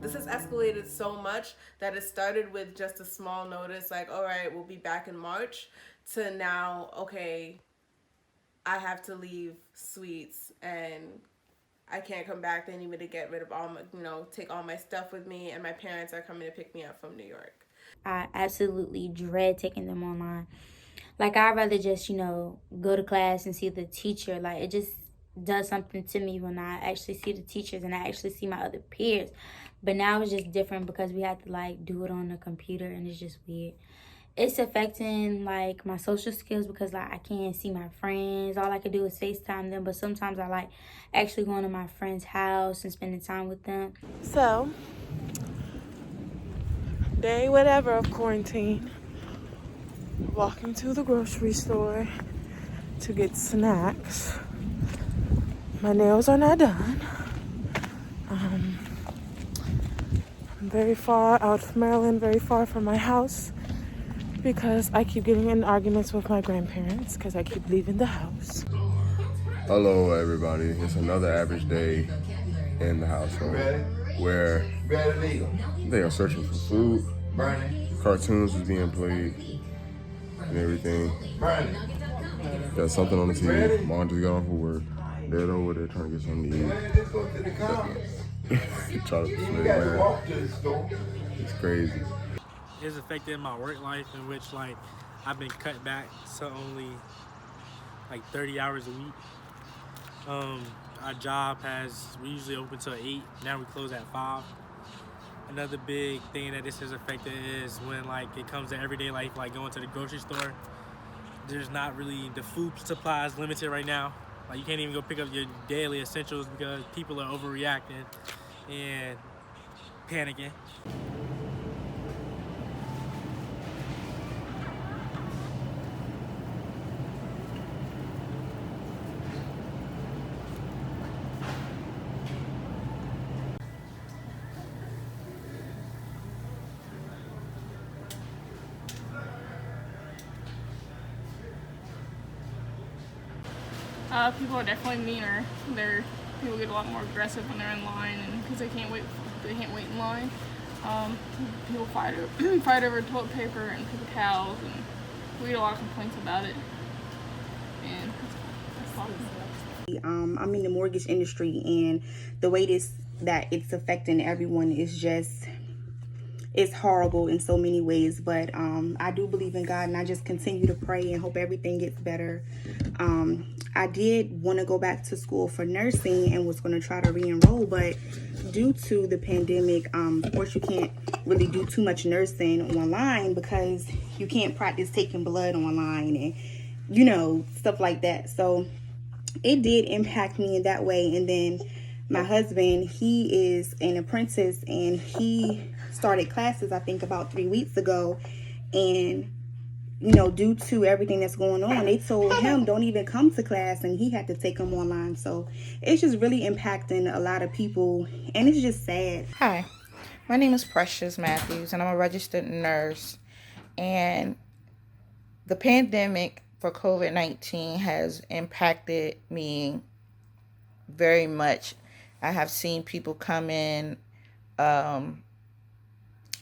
This has escalated so much that it started with just a small notice like, all right, we'll be back in March, to now, okay, I have to leave Sweets and I can't come back. They need me to get rid of all my, take all my stuff with me, and my parents are coming to pick me up from New York. I absolutely dread taking them online. Like, I'd rather just, go to class and see the teacher. Like, it just does something to me when I actually see the teachers and I actually see my other peers. But now it's just different because we have to, like, do it on the computer, and it's just weird. It's affecting, like, my social skills because, like, I can't see my friends. All I can do is FaceTime them. But sometimes I like actually going to my friend's house and spending time with them. So, day whatever of quarantine, walking to the grocery store to get snacks. My nails are not done. I'm very far out of Maryland, very far from my house, because I keep getting in arguments with my grandparents because I keep leaving the house. Hello, everybody. It's another average day in the household where they are searching for food, cartoons is being played, and everything. Got something on the TV. Mom just got off of work. They're over there trying to get something to eat. Chocolate flake, man. It's crazy. It's affected my work life, in which I've been cut back to only 30 hours a week. Our job we usually open till 8, now we close at 5. Another big thing that this has affected is when it comes to everyday life, like going to the grocery store. There's not really, the food supply is limited right now. You can't even go pick up your daily essentials because people are overreacting and panicking. People are definitely meaner. People get a lot more aggressive when they're in line, and because they can't wait in line. People fight over toilet paper and paper towels, and we get a lot of complaints about it. And that's all. I'm in the mortgage industry, and the way that it's affecting everyone is just, it's horrible in so many ways. But I do believe in God, and I just continue to pray and hope everything gets better. I did want to go back to school for nursing and was going to try to re-enroll, but due to the pandemic, of course you can't really do too much nursing online because you can't practice taking blood online and stuff like that. So it did impact me in that way. And then my husband, he is an apprentice, and he started classes I think about 3 weeks ago, and due to everything that's going on, they told him don't even come to class, and he had to take them online. So it's just really impacting a lot of people, and it's just sad. Hi, my name is Precious Matthews, and I'm a registered nurse. And the pandemic for COVID-19 has impacted me very much. I have seen people come in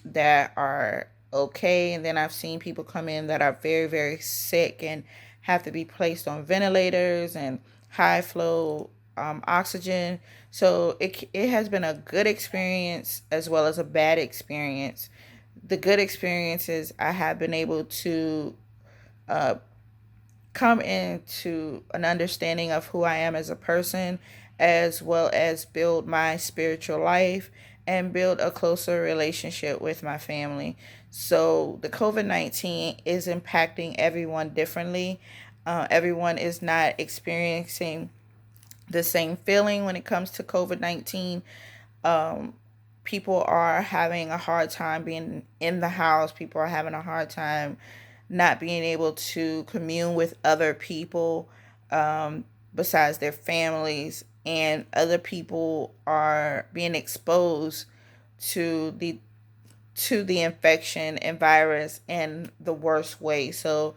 that are okay, and then I've seen people come in that are very, very sick and have to be placed on ventilators and high flow oxygen. So it has been a good experience as well as a bad experience. The good experience is I have been able to come into an understanding of who I am as a person, as well as build my spiritual life and build a closer relationship with my family. So the COVID-19 is impacting everyone differently. Everyone is not experiencing the same feeling when it comes to COVID-19. People are having a hard time being in the house. People are having a hard time not being able to commune with other people besides their families, and other people are being exposed to the infection and virus in the worst way. So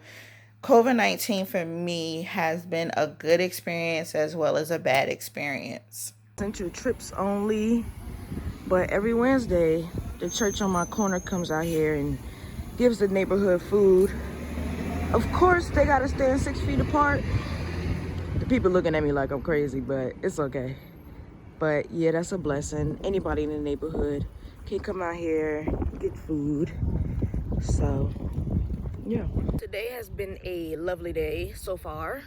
COVID-19 for me has been a good experience as well as a bad experience. Essential trips only. But every Wednesday, the church on my corner comes out here and gives the neighborhood food. Of course, they gotta stand 6 feet apart. The people looking at me like I'm crazy, but it's okay. But yeah, that's a blessing. Anybody in the neighborhood can come out here, get food. So, yeah. Today has been a lovely day so far.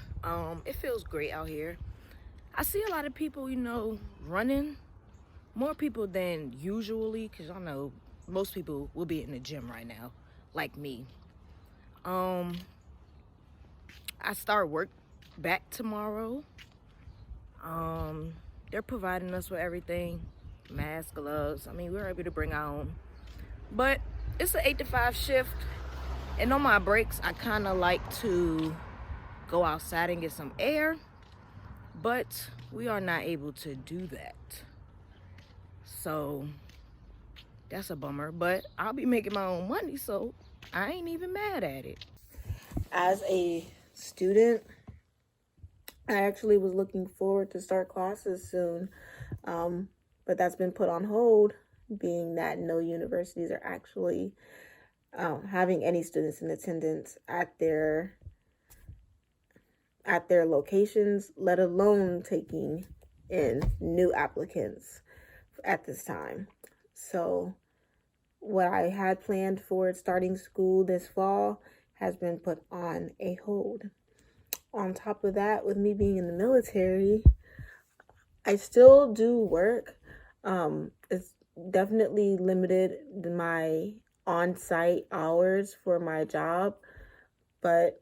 It feels great out here. I see a lot of people, you know, running. More people than usually, because I know most people will be in the gym right now, like me. I start work back tomorrow. They're providing us with everything, masks, gloves. I mean, we're able to bring our own. But it's an 8 to 5 shift. And on my breaks, I kind of like to go outside and get some air. But we are not able to do that. So that's a bummer. But I'll be making my own money, so I ain't even mad at it. As a student, I actually was looking forward to start classes soon, but that's been put on hold, being that no universities are actually having any students in attendance at their locations, let alone taking in new applicants at this time. So what I had planned for starting school this fall has been put on a hold. On top of that, with me being in the military, I still do work. It's definitely limited my on-site hours for my job, but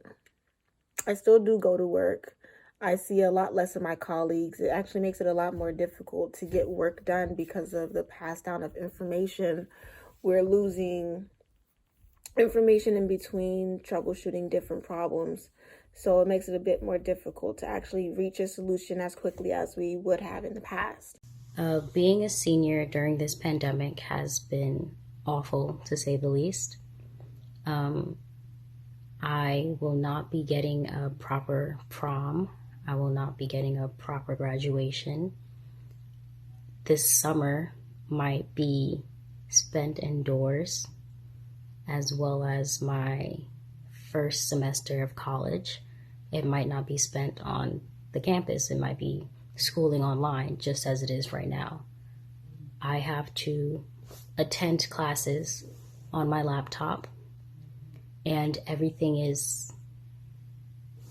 I still do go to work. I see a lot less of my colleagues. It actually makes it a lot more difficult to get work done because of the pass down of information. We're losing information in between, troubleshooting different problems. So it makes it a bit more difficult to actually reach a solution as quickly as we would have in the past. Being a senior during this pandemic has been awful, to say the least. I will not be getting a proper prom. I will not be getting a proper graduation. This summer might be spent indoors, as well as my first semester of college. It might not be spent on the campus. It might be schooling online, just as it is right now. I have to attend classes on my laptop, and everything is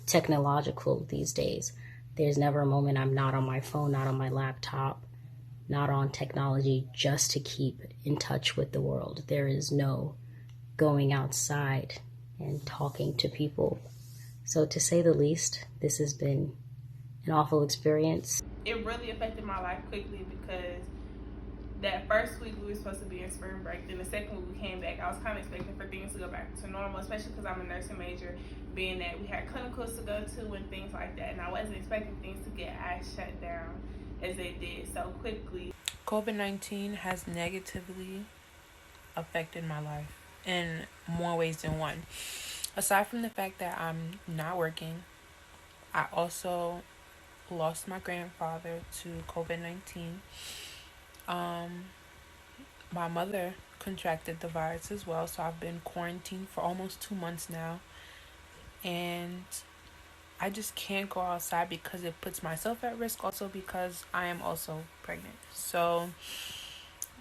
technological these days. There's never a moment I'm not on my phone, not on my laptop, not on technology, just to keep in touch with the world. There is no going outside and talking to people. So to say the least, this has been an awful experience. It really affected my life quickly because that first week we were supposed to be in spring break. Then the second week we came back, I was kind of expecting for things to go back to normal, especially because I'm a nursing major, being that we had clinicals to go to and things like that. And I wasn't expecting things to get as shut down as they did so quickly. COVID-19 has negatively affected my life in more ways than one. Aside from the fact that I'm not working, I also lost my grandfather to COVID-19. My mother contracted the virus as well, so I've been quarantined for almost 2 months now. And I just can't go outside because it puts myself at risk, also because I am also pregnant. So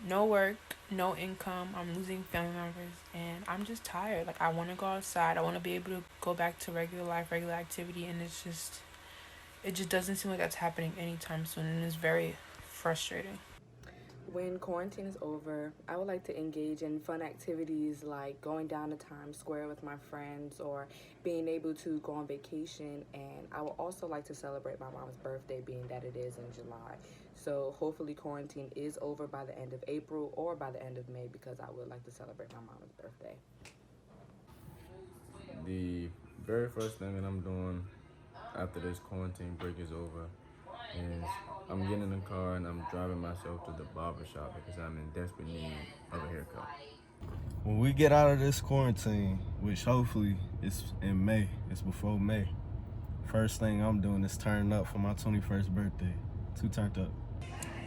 no work, no income, I'm losing family members, and I'm just tired. Like, I want to go outside, I want to be able to go back to regular life, regular activity, and it just doesn't seem like that's happening anytime soon, and it's very frustrating. When quarantine is over, I would like to engage in fun activities like going down to Times Square with my friends or being able to go on vacation. And I would also like to celebrate my mom's birthday, being that it is in July. So hopefully quarantine is over by the end of April or by the end of May, because I would like to celebrate my mom's birthday. The very first thing that I'm doing after this quarantine break is over is I'm getting in the car and I'm driving myself to the barber shop because I'm in desperate need of a haircut. When we get out of this quarantine, which hopefully is in May, it's before May, first thing I'm doing is turning up for my 21st birthday. Too turned up.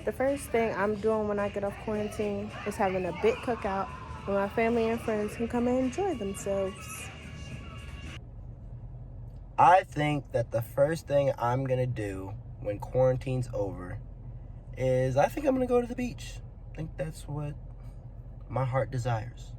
The first thing I'm doing when I get off quarantine is having a big cookout where my family and friends can come and enjoy themselves. I think that the first thing I'm going to do when quarantine's over is I think I'm going to go to the beach. I think that's what my heart desires.